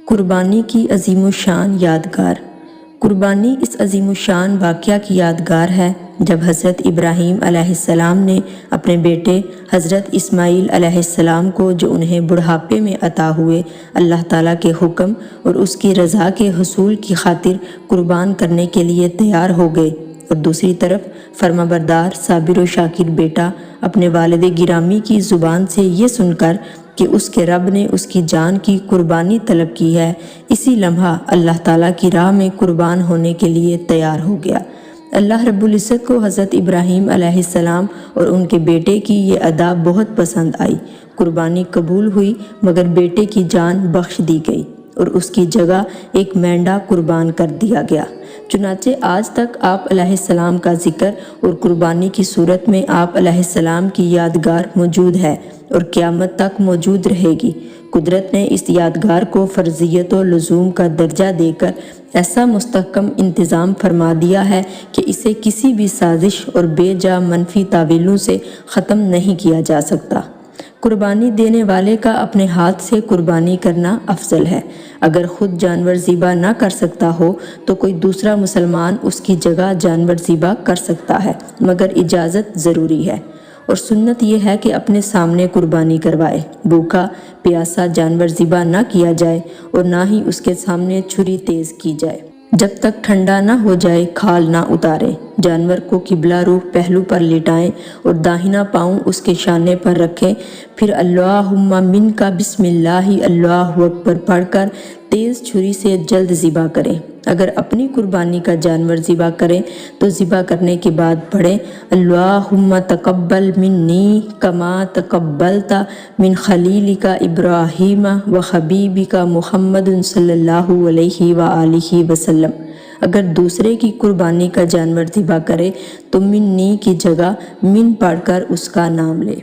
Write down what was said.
قربانی کی عظیم الشان یادگار۔ قربانی اس عظیم الشان واقعہ کی یادگار ہے جب حضرت ابراہیم علیہ السلام نے اپنے بیٹے حضرت اسماعیل علیہ السلام کو، جو انہیں بڑھاپے میں عطا ہوئے، اللہ تعالیٰ کے حکم اور اس کی رضا کے حصول کی خاطر قربان کرنے کے لیے تیار ہو گئے، اور دوسری طرف فرمانبردار صابر و شاکر بیٹا اپنے والد گرامی کی زبان سے یہ سن کر کہ اس کے رب نے اس کی جان کی قربانی طلب کی ہے، اسی لمحہ اللہ تعالیٰ کی راہ میں قربان ہونے کے لیے تیار ہو گیا۔ اللہ رب العزت کو حضرت ابراہیم علیہ السلام اور ان کے بیٹے کی یہ ادا بہت پسند آئی۔ قربانی قبول ہوئی مگر بیٹے کی جان بخش دی گئی اور اس کی جگہ ایک مینڈا قربان کر دیا گیا۔ چنانچہ آج تک آپ علیہ السلام کا ذکر اور قربانی کی صورت میں آپ علیہ السلام کی یادگار موجود ہے اور قیامت تک موجود رہے گی۔ قدرت نے اس یادگار کو فرضیت و لزوم کا درجہ دے کر ایسا مستحکم انتظام فرما دیا ہے کہ اسے کسی بھی سازش اور بے جا منفی تعویلوں سے ختم نہیں کیا جا سکتا۔ قربانی دینے والے کا اپنے ہاتھ سے قربانی کرنا افضل ہے۔ اگر خود جانور ذبح نہ کر سکتا ہو تو کوئی دوسرا مسلمان اس کی جگہ جانور ذبح کر سکتا ہے، مگر اجازت ضروری ہے، اور سنت یہ ہے کہ اپنے سامنے قربانی کروائے۔ بھوکا پیاسا جانور ذبح نہ کیا جائے اور نہ ہی اس کے سامنے چھری تیز کی جائے۔ جب تک ٹھنڈا نہ ہو جائے کھال نہ اتارے۔ جانور کو قبلہ روح پہلو پر لٹائیں اور داہنا پاؤں اس کے شانے پر رکھیں، پھر اللہم منک بسم اللہ اللہ اکبر پڑھ کر تیز چھری سے جلد ذبح کریں۔ اگر اپنی قربانی کا جانور ذبح کریں تو ذبح کرنے کے بعد پڑھیں اللہم تقبل منی کما تقبلت من خلیلک ابراہیم و حبیبک محمد صلی اللہ علیہ وآلہ وسلم۔ اگر دوسرے کی قربانی کا جانور ذبح کرے تو منی کی جگہ من پڑھ کر اس کا نام لے۔